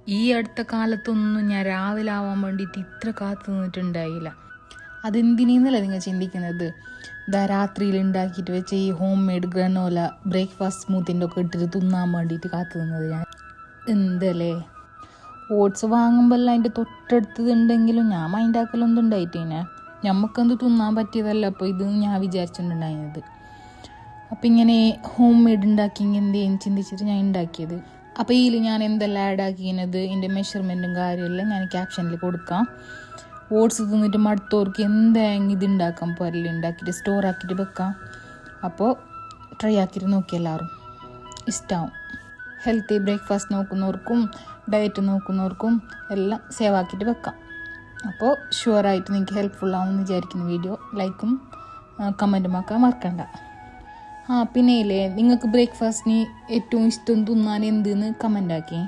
ഈ അടുത്ത കാലത്തൊന്നും ഞാൻ രാവിലെ ആവാൻ വേണ്ടിയിട്ട് ഇത്ര കാത്തു നിന്നിട്ടുണ്ടായില്ല. അതെന്തിനീന്നല്ല നിങ്ങൾ ചിന്തിക്കുന്നത്. രാത്രിയിൽ ഉണ്ടാക്കിയിട്ട് വെച്ച ഈ ഹോം മെയ്ഡ് ഗ്രനോല ബ്രേക്ക്ഫാസ്റ്റ് സ്മൂത്തിൻ്റെ ഒക്കെ ഇട്ടിട്ട് തിന്നാൻ വേണ്ടിയിട്ട് കാത്തു നിന്നത് ഞാൻ. എന്തല്ലേ ഓട്സ് വാങ്ങുമ്പോൾ അതിൻ്റെ തൊട്ടടുത്തതുണ്ടെങ്കിലും ഞാൻ മൈൻഡാക്കലൊന്നും ഉണ്ടായിട്ടേനെ. നമുക്കെന്ത് തിന്നാൻ പറ്റിയതല്ല അപ്പോൾ ഇത് ഞാൻ വിചാരിച്ചിട്ടുണ്ടായിരുന്നത്. അപ്പം ഇങ്ങനെ ഹോം മെയ്ഡ് ഉണ്ടാക്കി എന്തേലും ചിന്തിച്ചിട്ട് ഞാൻ ഉണ്ടാക്കിയത്. അപ്പോൾ ഇതിൽ ഞാൻ എന്തെല്ലാം ആഡാക്കിയത് ഇതിൻ്റെ മെഷർമെൻറ്റും കാര്യമെല്ലാം ഞാൻ ക്യാപ്ഷനിൽ കൊടുക്കാം. ഓട്സ് തിന്നിട്ട് മടുത്തവർക്ക് എന്തായാലും ഇത് ഉണ്ടാക്കാം, പൊരൽ ഉണ്ടാക്കിയിട്ട് സ്റ്റോർ ആക്കിയിട്ട് വെക്കാം. അപ്പോൾ ട്രൈ ആക്കിയിട്ട് നോക്കി എല്ലാവരും ഇഷ്ടമാവും. ഹെൽത്തി ബ്രേക്ക്ഫാസ്റ്റ് നോക്കുന്നവർക്കും ഡയറ്റ് നോക്കുന്നവർക്കും എല്ലാം സേവ് ആക്കിയിട്ട് വെക്കാം. അപ്പോൾ ഷുവറായിട്ട് നിങ്ങൾക്ക് ഹെൽപ്ഫുൾ ആവുമെന്ന് വിചാരിക്കുന്ന വീഡിയോ ലൈക്കും കമൻറ്റും ആക്കാൻ മറക്കണ്ട. പിന്നെ ഇല്ലേ നിങ്ങൾക്ക് ബ്രേക്ക്ഫാസ്റ്റിന് ഏറ്റവും ഇഷ്ടം തിന്നാൻ എന്തെന്ന് കമൻ്റ് ആക്കി.